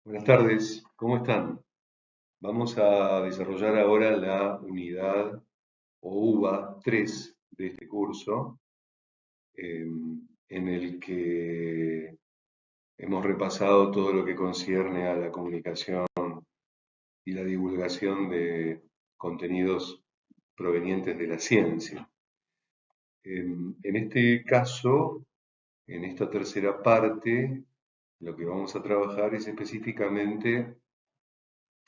Buenas tardes, ¿cómo están? Vamos a desarrollar ahora la unidad o UVA 3 de este curso, en el que hemos repasado todo lo que concierne a la comunicación y la divulgación de contenidos provenientes de la ciencia. En este caso, en esta tercera parte, lo que vamos a trabajar es específicamente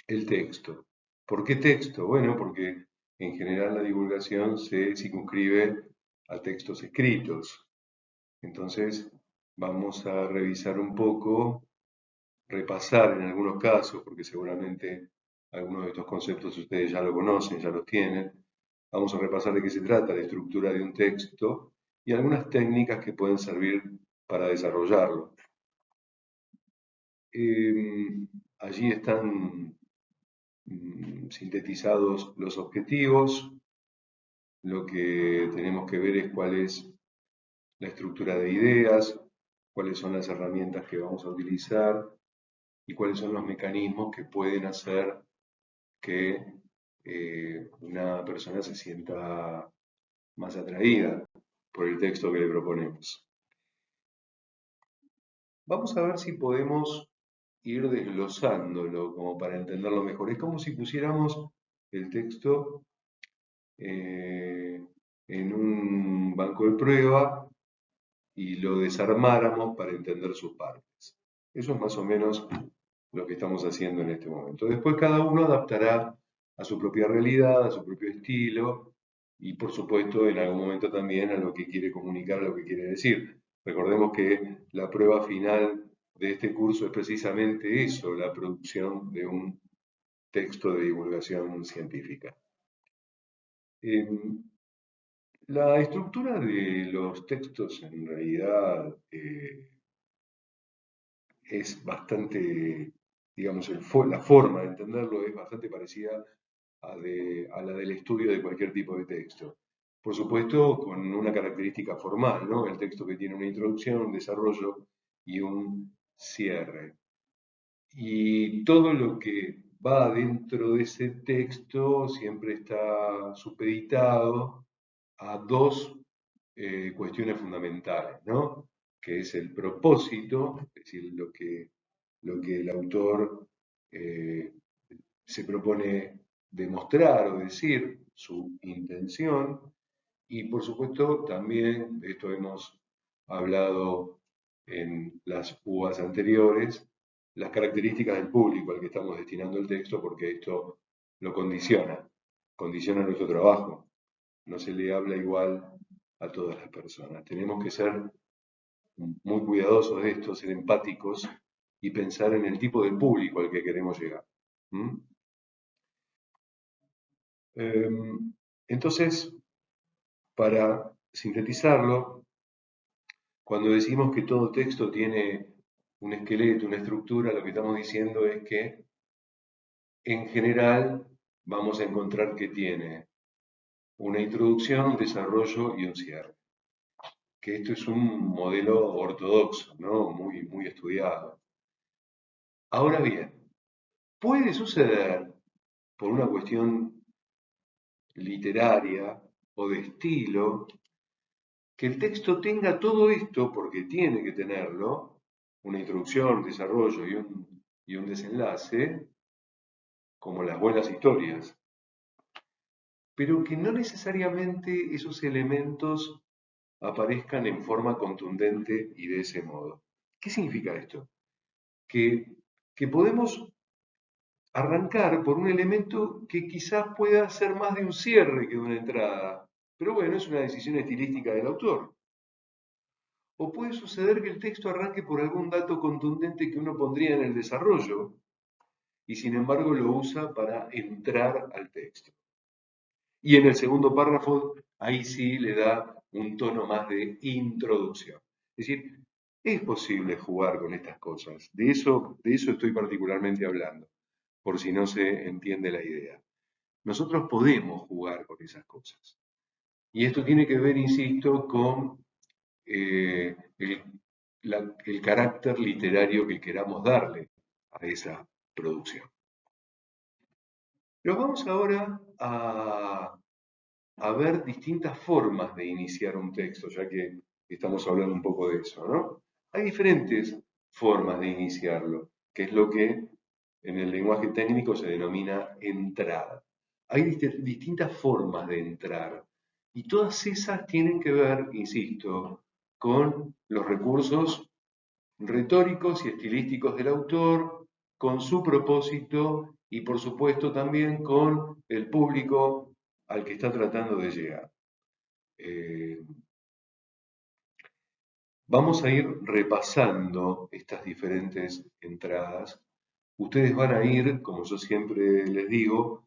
el texto. ¿Por qué texto? Bueno, porque en general la divulgación se circunscribe a textos escritos. Entonces, vamos a revisar un poco, repasar en algunos casos, porque seguramente algunos de estos conceptos ustedes ya lo conocen, ya los tienen. Vamos a repasar de qué se trata, la estructura de un texto y algunas técnicas que pueden servir para desarrollarlo. Allí están sintetizados los objetivos. Lo que tenemos que ver es cuál es la estructura de ideas, cuáles son las herramientas que vamos a utilizar y cuáles son los mecanismos que pueden hacer que una persona se sienta más atraída por el texto que le proponemos. Vamos a ver si podemos ir desglosándolo como para entenderlo mejor. Es como si pusiéramos el texto en un banco de prueba y lo desarmáramos para entender sus partes. Eso es más o menos lo que estamos haciendo en este momento. Después cada uno adaptará a su propia realidad, a su propio estilo y por supuesto en algún momento también a lo que quiere comunicar, a lo que quiere decir. Recordemos que la prueba final de este curso es precisamente eso, la producción de un texto de divulgación científica. La estructura de los textos en realidad es bastante, digamos, la forma de entenderlo es bastante parecida a la del estudio de cualquier tipo de texto. Por supuesto, con una característica formal, ¿no? El texto que tiene una introducción, un desarrollo y un cierre. Y todo lo que va dentro de ese texto siempre está supeditado a dos cuestiones fundamentales, ¿no? Que es el propósito, es decir, lo que el autor eh, se propone demostrar o decir, su intención, y por supuesto también, de esto hemos hablado en las uvas anteriores, las características del público al que estamos destinando el texto, porque esto lo condiciona nuestro trabajo. No se le habla igual a todas las personas. Tenemos que ser muy cuidadosos de esto, ser empáticos y pensar en el tipo de público al que queremos llegar. ¿Mm? Entonces, para sintetizarlo, cuando decimos que todo texto tiene un esqueleto, una estructura, lo que estamos diciendo es que en general vamos a encontrar que tiene una introducción, un desarrollo y un cierre. Que esto es un modelo ortodoxo, ¿no? Muy estudiado. Ahora bien, puede suceder, por una cuestión literaria o de estilo, que el texto tenga todo esto, porque tiene que tenerlo, una introducción, un desarrollo y un desenlace, como las buenas historias, pero que no necesariamente esos elementos aparezcan en forma contundente y de ese modo. ¿Qué significa esto? Que, que podemos arrancar por un elemento que quizás pueda ser más de un cierre que de una entrada, pero bueno, es una decisión estilística del autor. O puede suceder que el texto arranque por algún dato contundente que uno pondría en el desarrollo y sin embargo lo usa para entrar al texto. Y en el segundo párrafo, ahí sí le da un tono más de introducción. Es decir, es posible jugar con estas cosas. De eso estoy particularmente hablando, por si no se entiende la idea. Nosotros podemos jugar con esas cosas. Y esto tiene que ver, insisto, con el carácter literario que queramos darle a esa producción. Pero vamos ahora a ver distintas formas de iniciar un texto, ya que estamos hablando un poco de eso, ¿no? Hay diferentes formas de iniciarlo, que es lo que en el lenguaje técnico se denomina entrada. Hay distintas formas de entrar y todas esas tienen que ver, insisto, con los recursos retóricos y estilísticos del autor, con su propósito y por supuesto también con el público al que está tratando de llegar. Eh, Vamos a ir repasando estas diferentes entradas. Ustedes van a ir, como yo siempre les digo,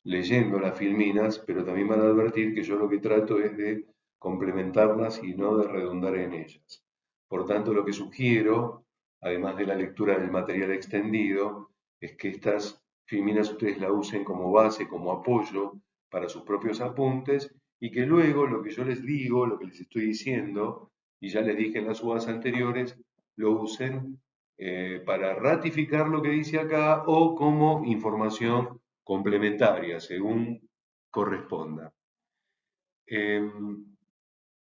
leyendo las filminas, pero también van a advertir que yo lo que trato es de complementarlas y no de redundar en ellas. Por tanto, lo que sugiero, además de la lectura del material extendido, es que estas filminas ustedes la usen como base, como apoyo para sus propios apuntes y que luego lo que yo les digo, lo que les estoy diciendo, y ya les dije en las UAS anteriores, lo usen para ratificar lo que dice acá o como información complementaria, según corresponda.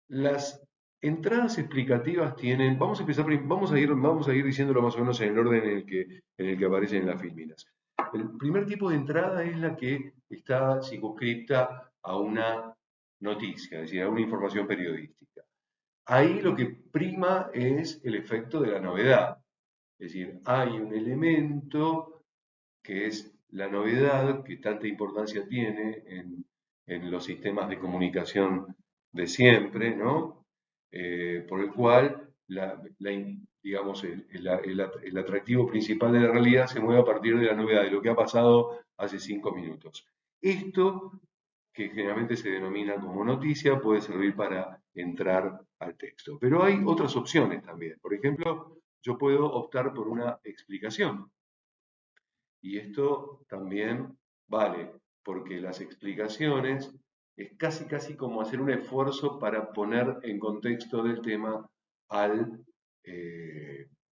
Las entradas explicativas tienen, vamos a empezar, vamos a ir diciéndolo más o menos en el orden en el que aparecen en las filminas. El primer tipo de entrada es la que está circunscripta a una noticia, es decir, a una información periodística. Ahí lo que prima es el efecto de la novedad. Es decir, hay un elemento que es la novedad que tanta importancia tiene en los sistemas de comunicación de siempre, ¿no? Por el cual, digamos, el atractivo principal de la realidad se mueve a partir de la novedad, de lo que ha pasado hace 5 minutos. Esto, que generalmente se denomina como noticia, puede servir para entrar al texto. Pero hay otras opciones también. Por ejemplo, yo puedo optar por una explicación. Y esto también vale, porque las explicaciones es casi como hacer un esfuerzo para poner en contexto del tema al,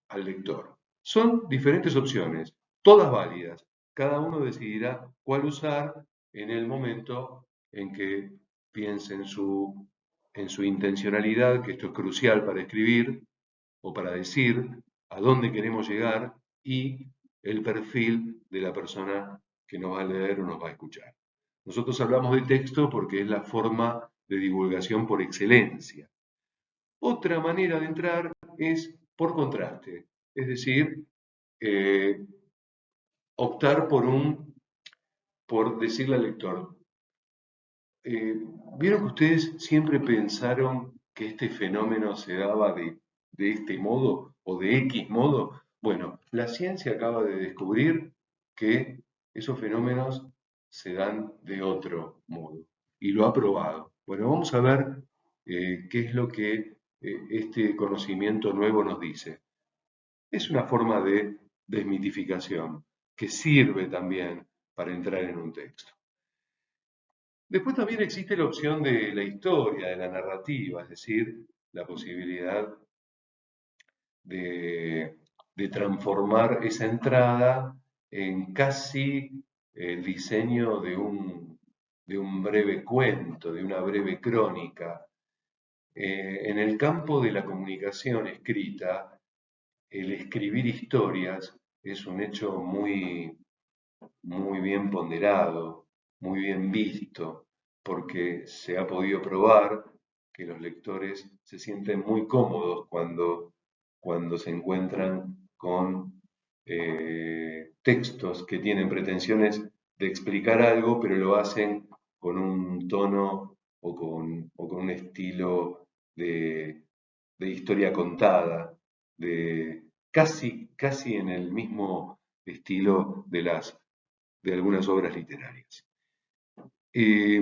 al lector. Son diferentes opciones, todas válidas. Cada uno decidirá cuál usar en el momento en que piense en su intencionalidad, que esto es crucial para escribir o para decir a dónde queremos llegar y el perfil de la persona que nos va a leer o nos va a escuchar. Nosotros hablamos de texto porque es la forma de divulgación por excelencia. Otra manera de entrar es por contraste, es decir, eh, optar por decirle al lector, eh, ¿vieron que ustedes siempre pensaron que este fenómeno se daba de este modo o de X modo? Bueno, la ciencia acaba de descubrir que esos fenómenos se dan de otro modo y lo ha probado. Bueno, vamos a ver qué es lo que este conocimiento nuevo nos dice. Es una forma de desmitificación que sirve también para entrar en un texto. Después también existe la opción de la historia, de la narrativa, es decir, la posibilidad de, de transformar esa entrada en casi el diseño de un breve cuento, de una breve crónica. En el campo de la comunicación escrita, el escribir historias es un hecho muy bien ponderado, muy bien visto, porque se ha podido probar que los lectores se sienten muy cómodos cuando se encuentran con textos que tienen pretensiones de explicar algo, pero lo hacen con un tono o con un estilo de historia contada, de casi en el mismo estilo de algunas obras literarias. Eh,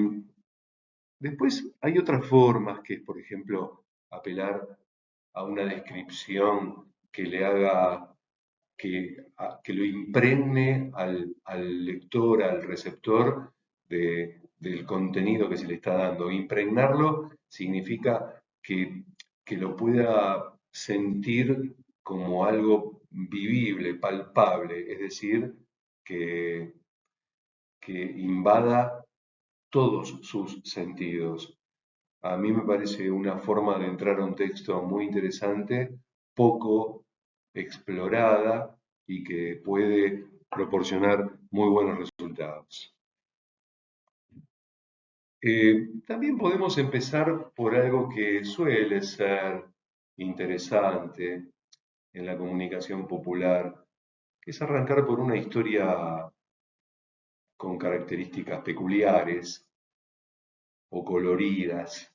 Después hay otras formas que es, por ejemplo, apelar a una descripción que le haga, que lo impregne al lector, al receptor del contenido que se le está dando. Impregnarlo significa que lo pueda sentir como algo vivible, palpable, es decir, que, que invada todos sus sentidos. A mí me parece una forma de entrar a un texto muy interesante, poco explorada y que puede proporcionar muy buenos resultados. También podemos empezar por algo que suele ser interesante en la comunicación popular, que es arrancar por una historia con características peculiares o coloridas,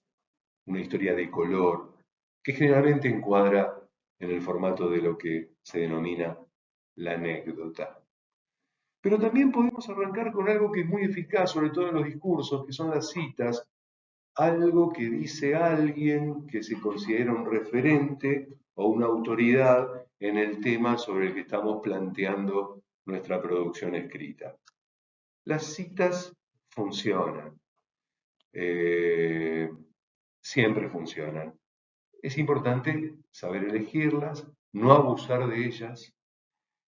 una historia de color, que generalmente encuadra en el formato de lo que se denomina la anécdota. Pero también podemos arrancar con algo que es muy eficaz, sobre todo en los discursos, que son las citas, algo que dice alguien que se considera un referente o una autoridad en el tema sobre el que estamos planteando nuestra producción escrita. Las citas funcionan, eh, siempre funcionan. Es importante saber elegirlas, no abusar de ellas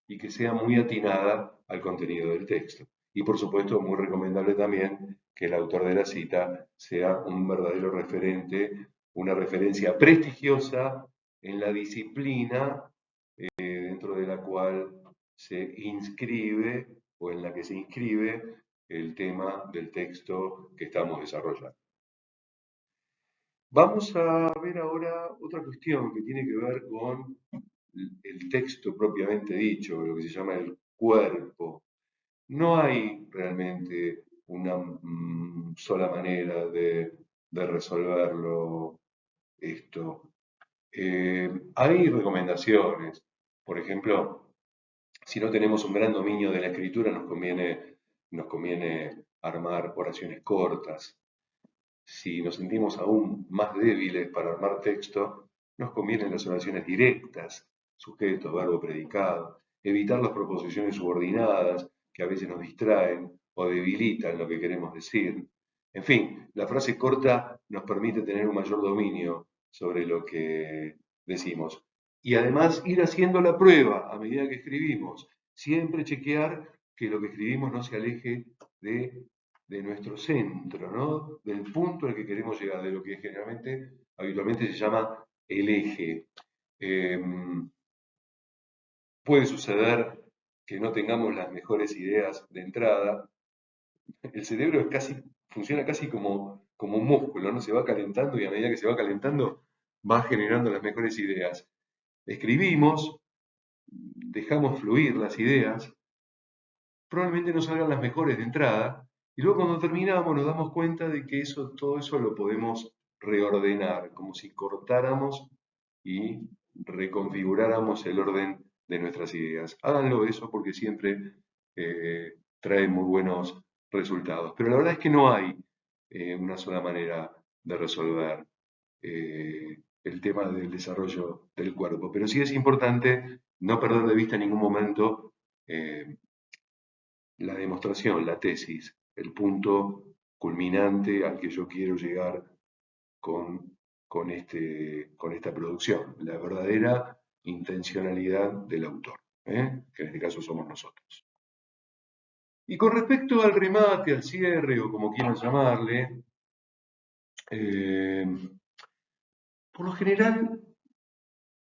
y que sea muy atinada al contenido del texto. Y por supuesto, muy recomendable también que el autor de la cita sea un verdadero referente, una referencia prestigiosa en la disciplina dentro de la cual se inscribe o en la que se inscribe el tema del texto que estamos desarrollando. Vamos a ver ahora otra cuestión que tiene que ver con el texto propiamente dicho, lo que se llama el cuerpo. No hay realmente una sola manera de resolverlo esto. Hay recomendaciones. Por ejemplo, si no tenemos un gran dominio de la escritura, nos conviene armar oraciones cortas. Si nos sentimos aún más débiles para armar texto, nos convienen las oraciones directas, sujeto, verbo, predicado, evitar las proposiciones subordinadas que a veces nos distraen o debilitan lo que queremos decir. En fin, la frase corta nos permite tener un mayor dominio sobre lo que decimos. Y además ir haciendo la prueba a medida que escribimos. Siempre chequear que lo que escribimos no se aleje de nuestro centro, ¿no? Del punto al que queremos llegar, de lo que generalmente, habitualmente se llama el eje. Puede suceder que no tengamos las mejores ideas de entrada. El cerebro funciona casi como un músculo, ¿no? Se va calentando y a medida que se va calentando va generando las mejores ideas. Escribimos, dejamos fluir las ideas, probablemente no salgan las mejores de entrada, y luego cuando terminamos nos damos cuenta de que todo eso lo podemos reordenar, como si cortáramos y reconfiguráramos el orden de nuestras ideas. Háganlo eso porque siempre trae muy buenos resultados. Pero la verdad es que no hay una sola manera de resolver el tema del desarrollo del cuerpo. Pero sí es importante no perder de vista en ningún momento la demostración, la tesis, el punto culminante al que yo quiero llegar con esta producción, la verdadera intencionalidad del autor, que en este caso somos nosotros. Y con respecto al remate, al cierre o como quieran llamarle, eh, por lo general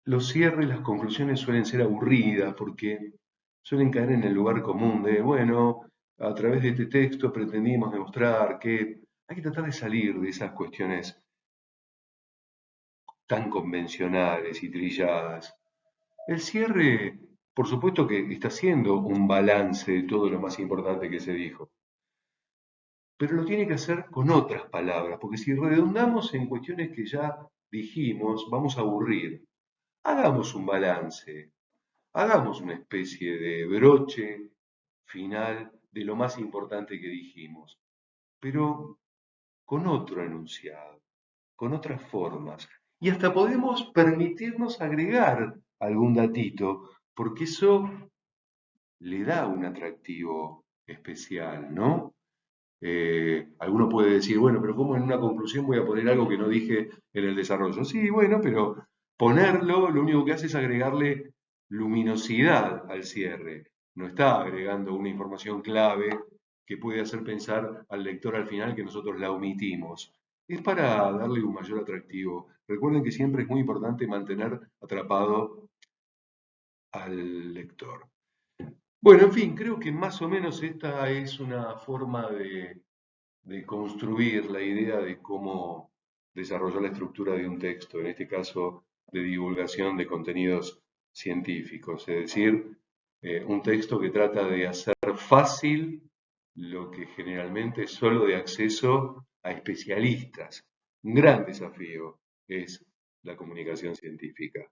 los cierres, las conclusiones suelen ser aburridas porque suelen caer en el lugar común de, bueno, a través de este texto pretendimos demostrar que hay que tratar de salir de esas cuestiones tan convencionales y trilladas. El cierre, por supuesto que está haciendo un balance de todo lo más importante que se dijo, pero lo tiene que hacer con otras palabras, porque si redundamos en cuestiones que ya dijimos, vamos a aburrir. Hagamos un balance, hagamos una especie de broche final de lo más importante que dijimos, pero con otro enunciado, con otras formas. Y hasta podemos permitirnos agregar algún datito, porque eso le da un atractivo especial, ¿no? Alguno puede decir, bueno, pero ¿cómo en una conclusión voy a poner algo que no dije en el desarrollo? Sí, bueno, pero ponerlo lo único que hace es agregarle luminosidad al cierre, no está agregando una información clave que puede hacer pensar al lector al final que nosotros la omitimos. Es para darle un mayor atractivo. Recuerden que siempre es muy importante mantener atrapado al lector. Bueno, en fin, creo que más o menos esta es una forma de construir la idea de cómo desarrollar la estructura de un texto, en este caso de divulgación de contenidos científicos, es decir, un texto que trata de hacer fácil lo que generalmente es solo de acceso a especialistas. Un gran desafío es la comunicación científica.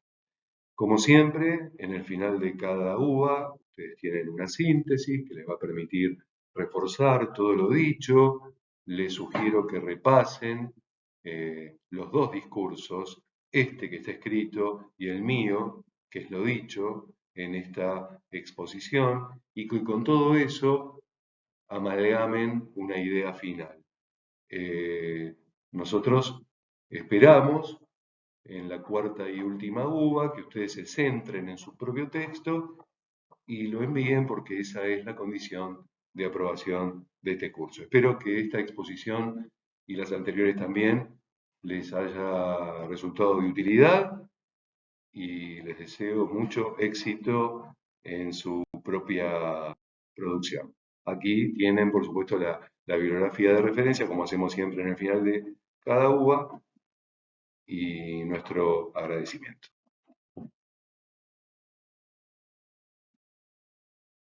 Como siempre, en el final de cada UVA, ustedes tienen una síntesis que les va a permitir reforzar todo lo dicho. Les sugiero que repasen los dos discursos, este que está escrito y el mío, que es lo dicho en esta exposición, y que con todo eso amalgamen una idea final. Nosotros esperamos en la cuarta y última uva, que ustedes se centren en su propio texto y lo envíen porque esa es la condición de aprobación de este curso. Espero que esta exposición y las anteriores también les haya resultado de utilidad y les deseo mucho éxito en su propia producción. Aquí tienen, por supuesto, la bibliografía de referencia, como hacemos siempre en el final de cada uva, y nuestro agradecimiento.